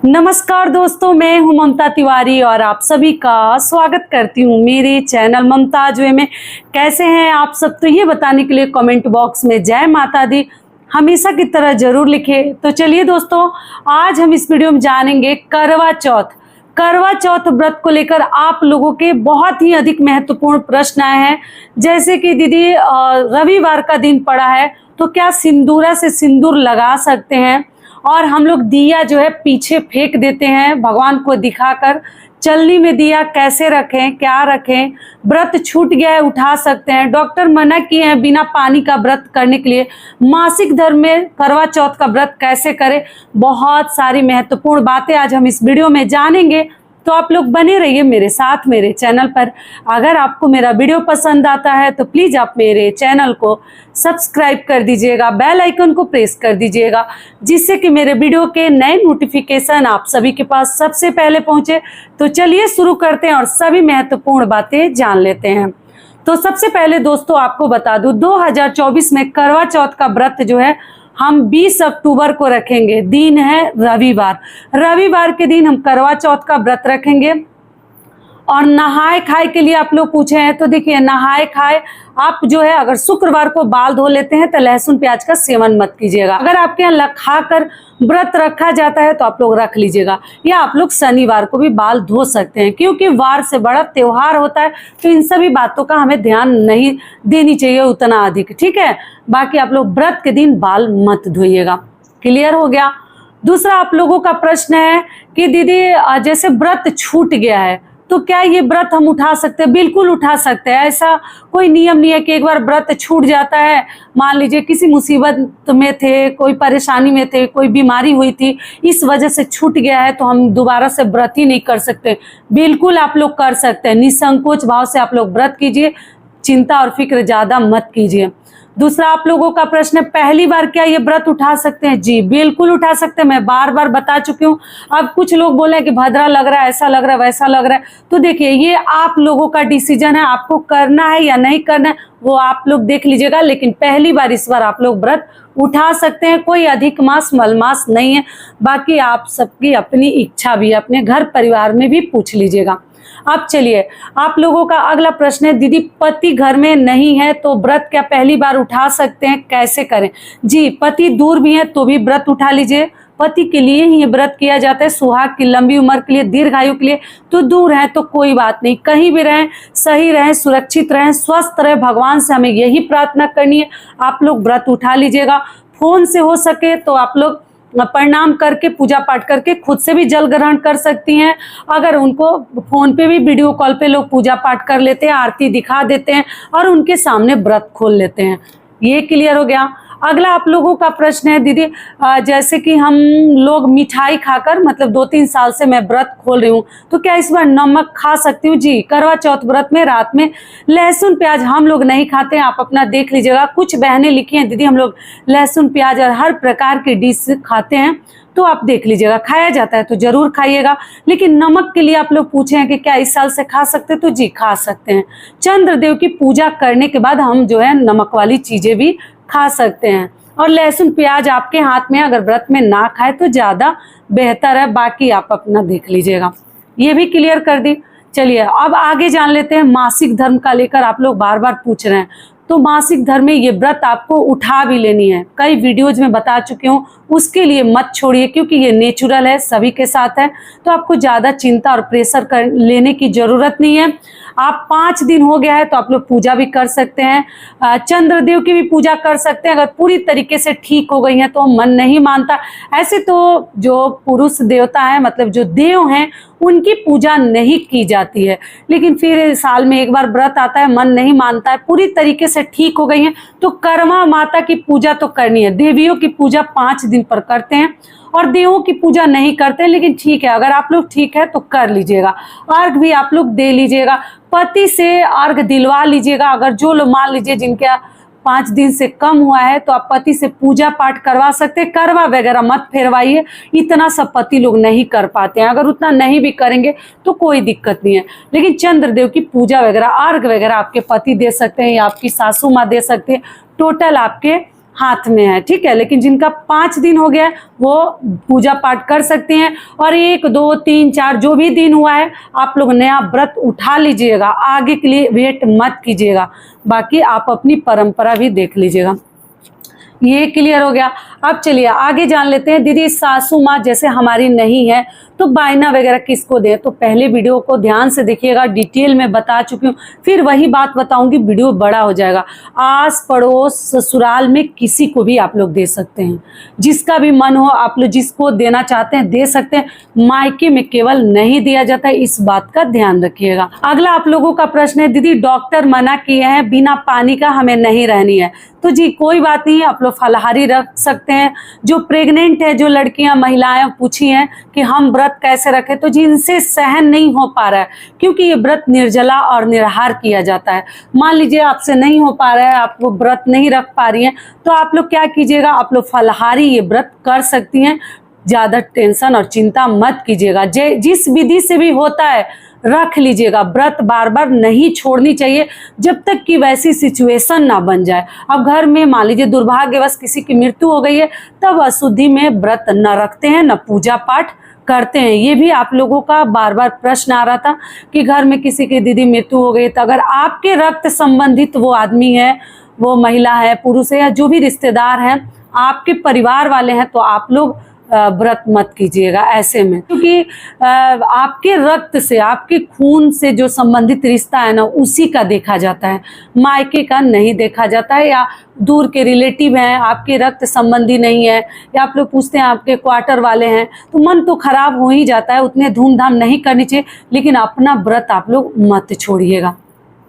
नमस्कार दोस्तों, मैं हूं ममता तिवारी और आप सभी का स्वागत करती हूं मेरे चैनल ममताज वे में। कैसे हैं आप सब, तो ये बताने के लिए कमेंट बॉक्स में जय माता दी हमेशा की तरह जरूर लिखें। तो चलिए दोस्तों, आज हम इस वीडियो में जानेंगे करवा चौथ। करवा चौथ व्रत को लेकर आप लोगों के बहुत ही अधिक महत्वपूर्ण प्रश्न आए हैं, जैसे कि दीदी रविवार का दिन पड़ा है तो क्या सिंदूरा से सिंदूर लगा सकते हैं, और हम लोग दिया जो है पीछे फेंक देते हैं भगवान को दिखाकर। चलनी में दिया कैसे रखें, क्या रखें, व्रत छूट गया है उठा सकते हैं, डॉक्टर मना किए हैं बिना पानी का व्रत करने के लिए, मासिक धर्म में करवा चौथ का व्रत कैसे करें, बहुत सारी महत्वपूर्ण बातें आज हम इस वीडियो में जानेंगे। तो आप लोग बने रहिए मेरे साथ मेरे चैनल पर। अगर आपको मेरा वीडियो पसंद आता है तो प्लीज़ आप मेरे चैनल को सब्सक्राइब कर दीजिएगा, बेल आइकन को प्रेस कर दीजिएगा, जिससे कि मेरे वीडियो के नए नोटिफिकेशन आप सभी के पास सबसे पहले पहुंचे। तो चलिए शुरू करते हैं और सभी महत्वपूर्ण बातें जान लेते हैं। तो सबसे पहले दोस्तों आपको बता दूं, 2024 में करवा चौथ का व्रत जो है हम 20 अक्टूबर को रखेंगे। दिन है रविवार। रविवार के दिन हम करवा चौथ का व्रत रखेंगे। और नहाए खाए के लिए आप लोग पूछे हैं, तो देखिए नहाए खाए आप जो है अगर शुक्रवार को बाल धो लेते हैं तो लहसुन प्याज का सेवन मत कीजिएगा। अगर आपके यहाँ लखा कर व्रत रखा जाता है तो आप लोग रख लीजिएगा, या आप लोग शनिवार को भी बाल धो सकते हैं, क्योंकि वार से बड़ा त्योहार होता है। तो इन सभी बातों का हमें ध्यान नहीं देनी चाहिए उतना अधिक, ठीक है। बाकी आप लोग व्रत के दिन बाल मत धोइएगा। क्लियर हो गया। दूसरा आप लोगों का प्रश्न है कि दीदी जैसे व्रत छूट गया है तो क्या ये व्रत हम उठा सकते हैं? बिल्कुल उठा सकते हैं। ऐसा कोई नियम नहीं है कि एक बार व्रत छूट जाता है, मान लीजिए किसी मुसीबत में थे, कोई परेशानी में थे, कोई बीमारी हुई थी, इस वजह से छूट गया है तो हम दोबारा से व्रत ही नहीं कर सकते। बिल्कुल आप लोग कर सकते हैं। निसंकोच भाव से आप लोग व्रत कीजिए, चिंता और फिक्र ज़्यादा मत कीजिए। दूसरा आप लोगों का प्रश्न है, पहली बार क्या ये व्रत उठा सकते हैं? जी बिल्कुल उठा सकते हैं। मैं बार बार बता चुकी हूँ। अब कुछ लोग बोले कि भद्रा लग रहा है, ऐसा लग रहा है, वैसा लग रहा है, तो देखिए ये आप लोगों का डिसीजन है, आपको करना है या नहीं करना है वो आप लोग देख लीजिएगा। लेकिन पहली बार इस बार आप लोग व्रत उठा सकते हैं। कोई अधिक मास मलमास नहीं है। बाकी आप सबकी अपनी इच्छा भी है, अपने घर परिवार में भी पूछ लीजिएगा। अब चलिए आप लोगों का अगला प्रश्न है, दीदी पति घर में नहीं है तो व्रत क्या पहली बार उठा सकते हैं, कैसे करें? जी पति दूर भी है तो भी व्रत उठा लीजिए। पति के लिए ही ये व्रत किया जाता है, सुहाग की लंबी उम्र के लिए, दीर्घायु के लिए। तो दूर है तो कोई बात नहीं, कहीं भी रहें, सही रहें, सुरक्षित रहें, स्वस्थ रहें, भगवान से हमें यही प्रार्थना करनी है। आप लोग व्रत उठा लीजिएगा। फोन से हो सके तो आप लोग प्रणाम करके पूजा पाठ करके खुद से भी जल ग्रहण कर सकती हैं। अगर उनको फोन पे भी वीडियो कॉल पे लोग पूजा पाठ कर लेते हैं, आरती दिखा देते हैं और उनके सामने व्रत खोल लेते हैं। ये क्लियर हो गया। अगला आप लोगों का प्रश्न है, दीदी जैसे कि हम लोग मिठाई खाकर, मतलब 2-3 साल से मैं व्रत खोल रही हूँ, तो क्या इस बार नमक खा सकती हूँ? जी करवा चौथ व्रत में रात में लहसुन प्याज हम लोग नहीं खाते हैं। आप अपना देख लीजिएगा। कुछ बहनें लिखी हैं, दीदी हम लोग लहसुन प्याज और हर प्रकार की डिश खाते हैं, तो आप देख लीजिएगा। खाया जाता है तो जरूर खाइएगा। लेकिन नमक के लिए आप लोग पूछे हैं कि क्या इस साल से खा सकते हैं, तो जी खा सकते हैं। चंद्रदेव की पूजा करने के बाद हम जो है नमक वाली चीजें भी खा सकते हैं। और लहसुन प्याज आपके हाथ में, अगर व्रत में ना खाए तो ज़्यादा बेहतर है। बाकी आप अपना देख लीजिएगा। ये भी क्लियर कर दी। चलिए अब आगे जान लेते हैं। मासिक धर्म का लेकर आप लोग बार बार पूछ रहे हैं, तो मासिक धर्म में ये व्रत आपको उठा भी लेनी है। कई वीडियोज में बता चुकी हूँ, उसके लिए मत छोड़िए, क्योंकि ये नेचुरल है, सभी के साथ है। तो आपको ज़्यादा चिंता और प्रेशर लेने की ज़रूरत नहीं है। आप 5 दिन हो गया है तो आप लोग पूजा भी कर सकते हैं, चंद्रदेव की भी पूजा कर सकते हैं। अगर पूरी तरीके से ठीक हो गई हैं तो मन नहीं मानता। ऐसे तो जो पुरुष देवता है, मतलब जो देव हैं, उनकी पूजा नहीं की जाती है। लेकिन फिर साल में एक बार व्रत आता है, मन नहीं मानता है, पूरी तरीके से ठीक हो गई हैं तो कर्मा माता की पूजा तो करनी है। देवियों की पूजा 5 दिन पर करते हैं और देवों की पूजा नहीं करते। लेकिन ठीक है, अगर आप लोग ठीक है तो कर लीजिएगा। अर्घ भी आप लोग दे लीजिएगा, पति से अर्घ दिलवा लीजिएगा। अगर जो लोग मान लीजिए जिनका 5 दिन से कम हुआ है तो आप पति से पूजा पाठ करवा सकते हैं। करवा वगैरह मत फेरवाइए, इतना सब पति लोग नहीं कर पाते हैं। अगर उतना नहीं भी करेंगे तो कोई दिक्कत नहीं है। लेकिन चंद्रदेव की पूजा वगैरह, अर्घ वगैरह आपके पति दे सकते हैं या आपकी सासू माँ दे सकते हैं। टोटल आपके हाथ में है, ठीक है। लेकिन जिनका 5 दिन हो गया है वो पूजा पाठ कर सकते हैं। और 1, 2, 3, 4 जो भी दिन हुआ है आप लोग नया व्रत उठा लीजिएगा, आगे के लिए वेट मत कीजिएगा। बाकी आप अपनी परंपरा भी देख लीजिएगा। ये क्लियर हो गया। अब चलिए आगे जान लेते हैं। दीदी सासू माँ जैसे हमारी नहीं है तो बायना वगैरह किसको दें? तो पहले वीडियो को ध्यान से देखिएगा, डिटेल में बता चुकी हूँ, फिर वही बात बताऊंगी, वीडियो बड़ा हो जाएगा। आस पड़ोस ससुराल में किसी को भी आप लोग दे सकते हैं, जिसका भी मन हो आप लोग जिसको देना चाहते हैं दे सकते हैं। मायके में केवल नहीं दिया जाता है, इस बात का ध्यान रखिएगा। अगला आप लोगों का प्रश्न है, दीदी डॉक्टर मना किए हैं बिना पानी का हमें नहीं रहनी है। तो जी कोई बात नहीं, आप लोग फलाहारी रख सकते हैं। जो प्रेग्नेंट है, जो लड़कियां महिलाएं पूछी हैं कि हम व्रत कैसे रखें, तो जिनसे सहन नहीं हो पा रहा है, क्योंकि ये व्रत निर्जला और निराहार किया जाता है। मान लीजिए आपसे नहीं हो पा रहा है, आप वो व्रत नहीं रख पा रही हैं, तो आप लोग क्या कीजिएगा, आप लोग फलाहारी ये व्रत कर सकती हैं। ज्यादा टेंशन और चिंता मत कीजिएगा, जिस विधि से भी होता है रख लीजिएगा। व्रत बार बार नहीं छोड़नी चाहिए जब तक कि वैसी सिचुएशन ना बन जाए। अब घर में मान लीजिए दुर्भाग्यवश किसी की मृत्यु हो गई है, तब अशुद्धि में व्रत न रखते हैं, न पूजा पाठ करते हैं। ये भी आप लोगों का बार बार प्रश्न आ रहा था कि घर में किसी की दीदी मृत्यु हो गई, तो अगर आपके रक्त संबंधित वो आदमी है, वो महिला है, पुरुष है, या जो भी रिश्तेदार हैं, आपके परिवार वाले हैं, तो आप लोग व्रत मत कीजिएगा ऐसे में। क्योंकि आपके रक्त से, आपके खून से जो संबंधित रिश्ता है ना, उसी का देखा जाता है, मायके का नहीं देखा जाता है। या दूर के रिलेटिव हैं, आपके रक्त संबंधी नहीं है, या आप लोग पूछते हैं आपके क्वार्टर वाले हैं, तो मन तो खराब हो ही जाता है। उतने धूमधाम नहीं करनी चाहिए, लेकिन अपना व्रत आप लोग मत छोड़िएगा।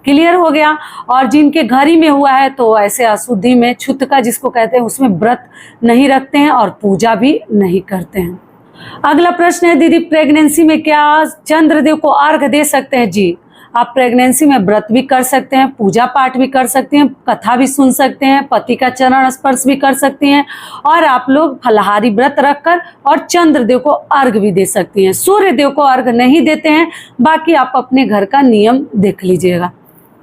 क्लियर हो गया। और जिनके घर ही में हुआ है तो ऐसे अशुद्धि में, छुतका जिसको कहते हैं, उसमें व्रत नहीं रखते हैं और पूजा भी नहीं करते हैं। अगला प्रश्न है, दीदी प्रेगनेंसी में क्या चंद्रदेव को अर्घ दे सकते हैं? जी आप प्रेगनेंसी में व्रत भी कर सकते हैं, पूजा पाठ भी कर सकते हैं, कथा भी सुन सकते हैं, पति का चरण स्पर्श भी कर सकती हैं, और आप लोग फलाहारी व्रत रखकर और चंद्रदेव को अर्घ भी दे सकती हैं। सूर्य देव को अर्घ नहीं देते हैं, बाकी आप अपने घर का नियम देख लीजिएगा।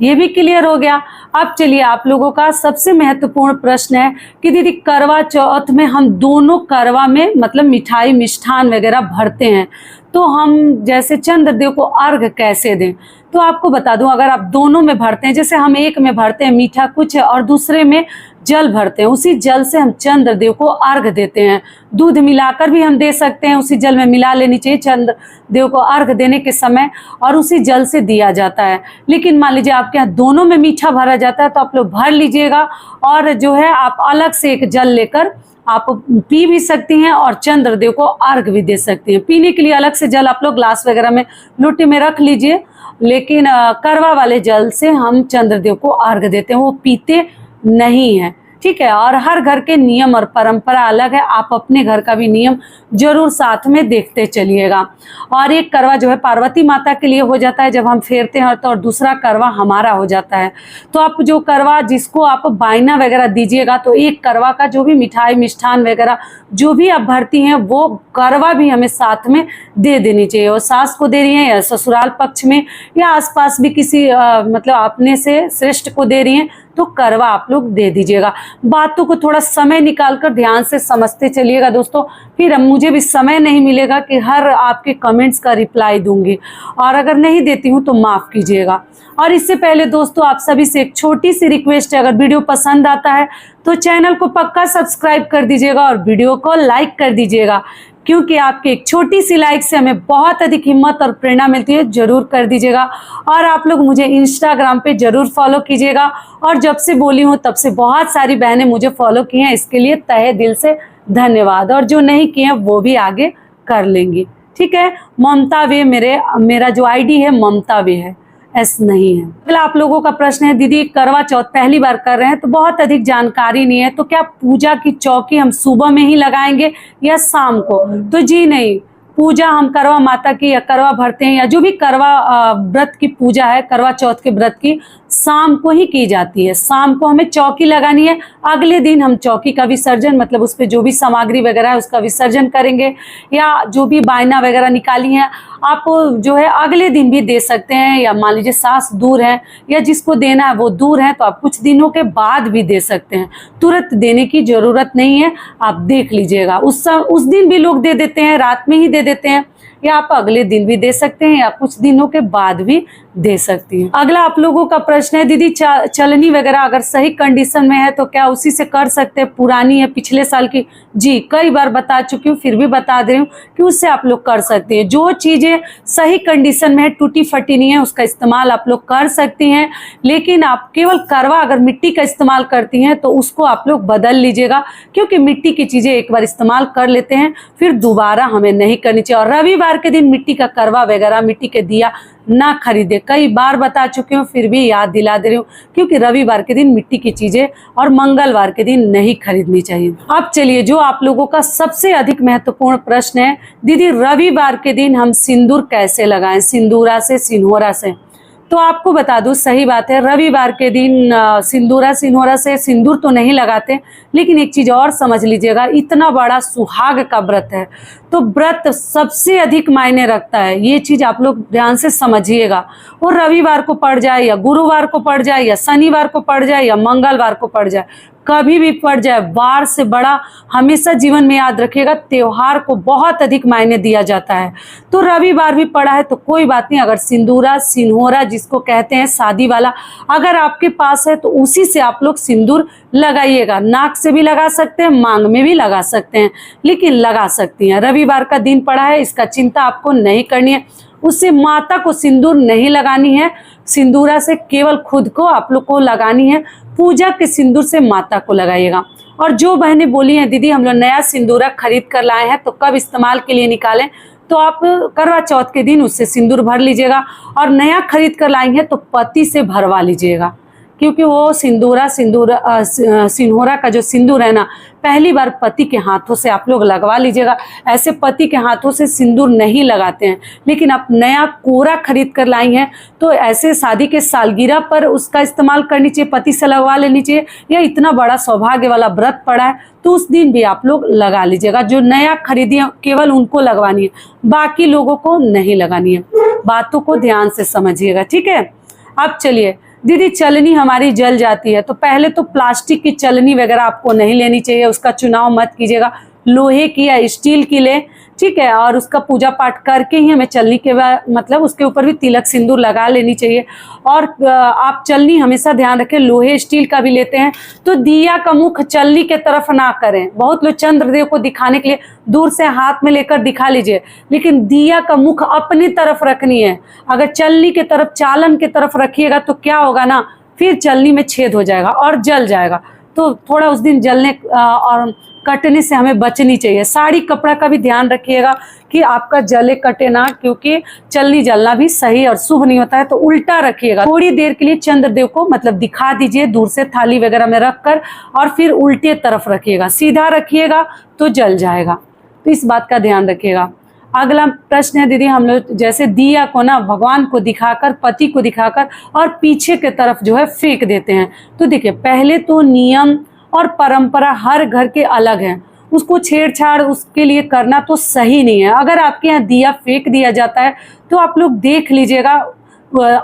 ये भी क्लियर हो गया। अब चलिए आप लोगों का सबसे महत्वपूर्ण प्रश्न है कि दीदी करवा चौथ में हम दोनों करवा में मतलब मिठाई मिष्ठान वगैरह भरते हैं, तो हम जैसे चंद्रदेव को अर्घ कैसे दें? तो आपको बता दूं, अगर आप दोनों में भरते हैं, जैसे हम एक में भरते हैं मीठा कुछ और दूसरे में जल भरते हैं, उसी जल से हम चंद्रदेव को अर्घ देते हैं। दूध मिलाकर भी हम दे सकते हैं, उसी जल में मिला लेनी चाहिए चंद्रदेव को अर्घ देने के समय, और उसी जल से दिया जाता है। लेकिन मान लीजिए आपके यहाँ दोनों में मीठा भरा जाता है, तो आप लोग भर लीजिएगा, और जो है आप अलग से एक जल लेकर आप पी भी सकती हैं और चंद्रदेव को अर्घ भी दे सकती हैं। पीने के लिए अलग से जल आप लोग ग्लास वगैरह में लोटे में रख लीजिए, लेकिन करवा वाले जल से हम चंद्रदेव को अर्घ देते हैं, वो पीते नहीं है, ठीक है। और हर घर के नियम और परंपरा अलग है, आप अपने घर का भी नियम जरूर साथ में देखते चलिएगा। और एक करवा जो है पार्वती माता के लिए हो जाता है जब हम फेरते हैं, तो और दूसरा करवा हमारा हो जाता है। तो आप जो करवा जिसको आप बायना वगैरह दीजिएगा, तो एक करवा का जो भी मिठाई मिष्ठान वगैरह जो भी आप भरती हैं, वो करवा भी हमें साथ में दे देनी चाहिए। और सास को दे रही हैं या ससुराल पक्ष में या आसपास भी किसी मतलब अपने से श्रेष्ठ को दे रही हैं, तो करवा आप लोग दे दीजिएगा। बातों को थोड़ा समय निकालकर ध्यान से समझते चलिएगा दोस्तों, फिर मुझे भी समय नहीं मिलेगा कि हर आपके कमेंट्स का रिप्लाई दूंगी, और अगर नहीं देती हूँ तो माफ़ कीजिएगा। और इससे पहले दोस्तों आप सभी से एक छोटी सी रिक्वेस्ट है, अगर वीडियो पसंद आता है तो चैनल को पक्का सब्सक्राइब कर दीजिएगा और वीडियो को लाइक कर दीजिएगा, क्योंकि आपकी एक छोटी सी लाइक से हमें बहुत अधिक हिम्मत और प्रेरणा मिलती है। जरूर कर दीजिएगा। और आप लोग मुझे इंस्टाग्राम पे जरूर फॉलो कीजिएगा, और जब से बोली हूँ तब से बहुत सारी बहनें मुझे फॉलो की हैं, इसके लिए तहे दिल से धन्यवाद। और जो नहीं किए हैं वो भी आगे कर लेंगी, ठीक है। ममता वे मेरा जो आईडी है ममता वे है, एस नहीं है। अगला आप लोगों का प्रश्न है, दीदी करवा चौथ पहली बार कर रहे हैं तो बहुत अधिक जानकारी नहीं है, तो क्या पूजा की चौकी हम सुबह में ही लगाएंगे या शाम को? तो जी नहीं, पूजा हम करवा माता की या करवा भरते हैं या जो भी करवा व्रत की पूजा है, करवा चौथ के व्रत की, शाम को ही की जाती है। शाम को हमें चौकी लगानी है, अगले दिन हम चौकी का विसर्जन मतलब उस पर जो भी सामग्री वगैरह है उसका विसर्जन करेंगे, या जो भी बायना वगैरह निकाली है आप जो है अगले दिन भी दे सकते हैं, या मान लीजिए सास दूर है या जिसको देना है वो दूर है तो आप कुछ दिनों के बाद भी दे सकते हैं। तुरंत देने की ज़रूरत नहीं है, आप देख लीजिएगा। उस दिन भी लोग दे देते हैं, रात में ही दे देते हैं, या आप अगले दिन भी दे सकते हैं या कुछ दिनों के बाद भी दे सकती हैं। अगला आप लोगों का प्रश्न है, दीदी चलनी वगैरह अगर सही कंडीशन में है तो क्या उसी से कर सकते हैं, पुरानी है पिछले साल की? जी, कई बार बता चुकी हूँ, फिर भी बता दे रही हूँ कि उससे आप लोग कर सकते हैं। जो चीज़ें सही कंडीशन में है, टूटी फटी नहीं है, उसका इस्तेमाल आप लोग कर सकती हैं। लेकिन आप केवल करवा अगर मिट्टी का इस्तेमाल करती हैं तो उसको आप लोग बदल लीजिएगा, क्योंकि मिट्टी की चीज़ें एक बार इस्तेमाल कर लेते हैं फिर दोबारा हमें नहीं करनी चाहिए। और रविवार के दिन मिट्टी का करवा वगैरह, मिट्टी के दिया ना खरीदे। कई बार बता चुकी हूँ, फिर भी याद दिला दे रही हूँ, क्योंकि रविवार के दिन मिट्टी की चीजें और मंगलवार के दिन नहीं खरीदनी चाहिए। अब चलिए, जो आप लोगों का सबसे अधिक महत्वपूर्ण प्रश्न है, दीदी रविवार के दिन हम सिंदूर कैसे लगाएं, सिंदूरा से, सिन्होरा से? तो आपको बता दूं, सही बात है, रविवार के दिन सिंदूरा सिन्होरा से सिंदूर तो नहीं लगाते, लेकिन एक चीज़ और समझ लीजिएगा, इतना बड़ा सुहाग का व्रत है तो व्रत सबसे अधिक मायने रखता है। ये चीज़ आप लोग ध्यान से समझिएगा। वो रविवार को पड़ जाए या गुरुवार को पड़ जाए या शनिवार को पड़ जाए या मंगलवार को पड़ जाए, कभी भी पड़ जाए, वार से बड़ा हमेशा जीवन में याद रखिएगा, त्योहार को बहुत अधिक मायने दिया जाता है। तो रविवार भी पड़ा है तो कोई बात नहीं, अगर सिंदूरा सिन्होरा जिसको कहते हैं शादी वाला अगर आपके पास है तो उसी से आप लोग सिंदूर लगाइएगा। नाक से भी लगा सकते हैं, मांग में भी लगा सकते हैं, लेकिन लगा सकती हैं। रविवार का दिन पड़ा है, इसका चिंता आपको नहीं करनी है। उससे माता को सिंदूर नहीं लगानी है, सिंदूरा से केवल खुद को आप लोग को लगानी है। पूजा के सिंदूर से माता को लगाइएगा। और जो बहनें बोली हैं दीदी हम लोग नया सिंदूरा खरीद कर लाए हैं तो कब इस्तेमाल के लिए निकालें, तो आप करवा चौथ के दिन उससे सिंदूर भर लीजिएगा। और नया खरीद कर लाई हैं तो पति से भरवा लीजिएगा, क्योंकि वो सिन्होरा का जो सिंदूर है ना, पहली बार पति के हाथों से आप लोग लगवा लीजिएगा। ऐसे पति के हाथों से सिंदूर नहीं लगाते हैं, लेकिन आप नया कोरा खरीद कर लाई हैं तो ऐसे शादी के सालगिरह पर उसका इस्तेमाल करनी चाहिए, पति से लगवा लेनी चाहिए। या इतना बड़ा सौभाग्य वाला व्रत पड़ा है तो उस दिन भी आप लोग लगा लीजिएगा। जो नया खरीदिए केवल उनको लगवानी है, बाकी लोगों को नहीं लगानी है। बातों को ध्यान से समझिएगा, ठीक है। अब चलिए, दीदी चलनी हमारी जल जाती है तो पहले तो प्लास्टिक की चलनी वगैरह आपको नहीं लेनी चाहिए, उसका चुनाव मत कीजिएगा। लोहे की या स्टील की ले, ठीक है। और उसका पूजा पाठ करके ही हमें चलनी के बाद मतलब उसके ऊपर भी तिलक सिंदूर लगा लेनी चाहिए। और आप चलनी हमेशा ध्यान रखें, लोहे स्टील का भी लेते हैं तो दिया का मुख चलनी के तरफ ना करें। बहुत लोग चंद्रदेव को दिखाने के लिए दूर से हाथ में लेकर दिखा लीजिए, लेकिन दिया का मुख अपनी तरफ रखनी है। अगर चलनी के तरफ, चालन के तरफ रखिएगा तो क्या होगा ना, फिर चलनी में छेद हो जाएगा और जल जाएगा। तो थोड़ा उस दिन जलने और कटने से हमें बचनी चाहिए। साड़ी कपड़ा का भी ध्यान रखिएगा कि आपका जले कटे ना, क्योंकि चलनी जलना भी सही और शुभ नहीं होता है। तो उल्टा रखिएगा, थोड़ी देर के लिए चंद्रदेव को मतलब दिखा दीजिए दूर से थाली वगैरह में रखकर, और फिर उल्टे तरफ रखिएगा। सीधा रखिएगा तो जल जाएगा, तो इस बात का ध्यान रखिएगा। अगला प्रश्न है दीदी, हम लोग जैसे दिया को ना भगवान को दिखाकर, पति को दिखाकर और पीछे के तरफ जो है फेंक देते हैं। तो देखिए, पहले तो नियम और परंपरा हर घर के अलग हैं, उसको छेड़छाड़ उसके लिए करना तो सही नहीं है। अगर आपके यहाँ दिया फेंक दिया जाता है तो आप लोग देख लीजिएगा,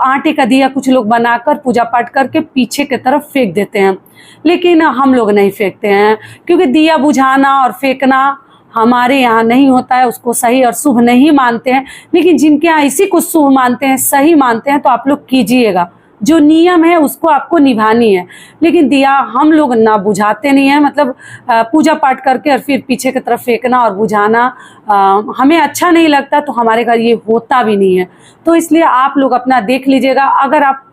आटे का दिया कुछ लोग बनाकर पूजा पाठ करके पीछे की तरफ फेंक देते हैं, लेकिन हम लोग नहीं फेंकते हैं, क्योंकि दिया बुझाना और फेंकना हमारे यहाँ नहीं होता है, उसको सही और शुभ नहीं मानते हैं। लेकिन जिनके यहाँ इसी को शुभ मानते हैं, सही मानते हैं, तो आप लोग कीजिएगा। जो नियम है उसको आपको निभानी है। लेकिन दिया हम लोग ना बुझाते नहीं है, मतलब पूजा पाठ करके और फिर पीछे की तरफ फेंकना और बुझाना हमें अच्छा नहीं लगता, तो हमारे घर ये होता भी नहीं है। तो इसलिए आप लोग अपना देख लीजिएगा। अगर आप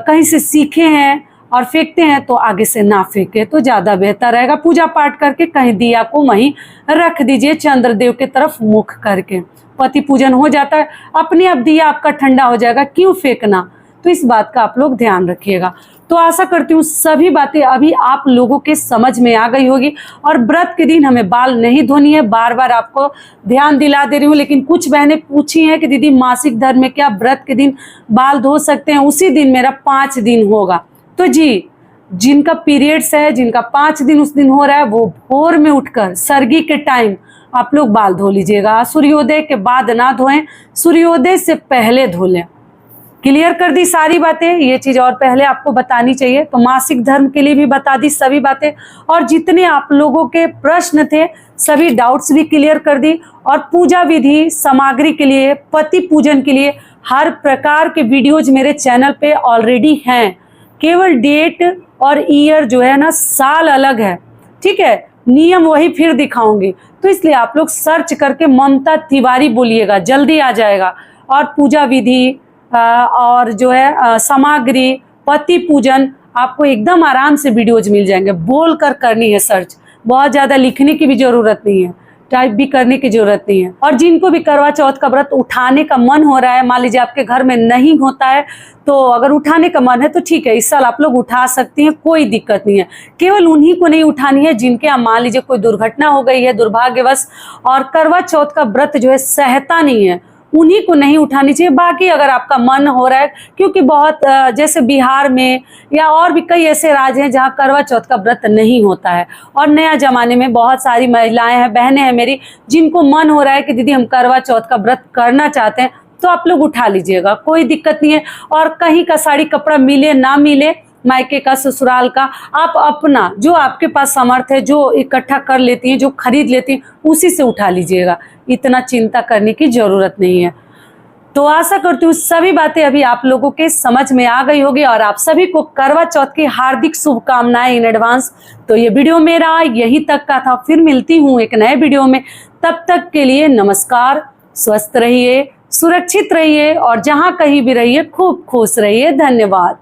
कहीं से सीखे हैं और फेंकते हैं तो आगे से ना फेंके तो ज़्यादा बेहतर रहेगा। पूजा पाठ करके कहीं दिया को वहीं रख दीजिए, चंद्रदेव के तरफ मुख करके। पति पूजन हो जाता है, अपने आप दिया आपका ठंडा हो जाएगा, क्यों फेंकना। तो इस बात का आप लोग ध्यान रखिएगा। तो आशा करती हूँ सभी बातें अभी आप लोगों के समझ में आ गई होगी। और व्रत के दिन हमें बाल नहीं धोनी है, बार बार आपको ध्यान दिला दे रही हूँ। लेकिन कुछ बहनें पूछी हैं कि दीदी मासिक धर्म में क्या व्रत के दिन बाल धो सकते हैं? उसी दिन मेरा 5 दिन होगा। तो जी, जिनका पीरियड्स है, जिनका 5 दिन उस दिन हो रहा है, वो भोर में उठकर सरगी के टाइम आप लोग बाल धो लीजिएगा। सूर्योदय के बाद ना धोएं, सूर्योदय से पहले धो लें। क्लियर कर दी सारी बातें, ये चीज और पहले आपको बतानी चाहिए। तो मासिक धर्म के लिए भी बता दी सभी बातें, और जितने आप लोगों के प्रश्न थे सभी डाउट्स भी क्लियर कर दी। और पूजा विधि सामग्री के लिए, पति पूजन के लिए हर प्रकार के वीडियोज मेरे चैनल पे ऑलरेडी हैं। केवल डेट और ईयर जो है ना, साल अलग है, ठीक है, नियम वही फिर दिखाऊंगी। तो इसलिए आप लोग सर्च करके ममता तिवारी बोलिएगा, जल्दी आ जाएगा। और पूजा विधि और जो है सामग्री, पति पूजन, आपको एकदम आराम से वीडियोज मिल जाएंगे। बोल कर करनी है सर्च, बहुत ज़्यादा लिखने की भी ज़रूरत नहीं है, टाइप भी करने की ज़रूरत नहीं है। और जिनको भी करवा चौथ का व्रत उठाने का मन हो रहा है, मान लीजिए आपके घर में नहीं होता है, तो अगर उठाने का मन है तो ठीक है, इस साल आप लोग उठा सकती हैं, कोई दिक्कत नहीं है। केवल उन्हीं को नहीं उठानी है जिनके यहाँ मान लीजिए कोई दुर्घटना हो गई है दुर्भाग्यवश, और करवा चौथ का व्रत जो है सहता नहीं है, उन्हीं को नहीं उठानी चाहिए। बाकी अगर आपका मन हो रहा है, क्योंकि बहुत जैसे बिहार में या और भी कई ऐसे राज्य हैं जहाँ करवा चौथ का व्रत नहीं होता है, और नया जमाने में बहुत सारी महिलाएं हैं, बहनें हैं मेरी, जिनको मन हो रहा है कि दीदी हम करवा चौथ का व्रत करना चाहते हैं, तो आप लोग उठा लीजिएगा, कोई दिक्कत नहीं है। और कहीं का साड़ी कपड़ा मिले ना मिले, मायके का ससुराल का, आप अपना जो आपके पास सामर्थ्य है, जो इकट्ठा कर लेती हैं, जो खरीद लेती हैं, उसी से उठा लीजिएगा, इतना चिंता करने की जरूरत नहीं है। तो आशा करती हूँ सभी बातें अभी आप लोगों के समझ में आ गई होगी, और आप सभी को करवा चौथ की हार्दिक शुभकामनाएं इन एडवांस। तो ये वीडियो मेरा यहीं तक का था, फिर मिलती हूँ एक नए वीडियो में, तब तक के लिए नमस्कार। स्वस्थ रहिए, सुरक्षित रहिए, और जहाँ कहीं भी रहिए खूब खुश रहिए। धन्यवाद।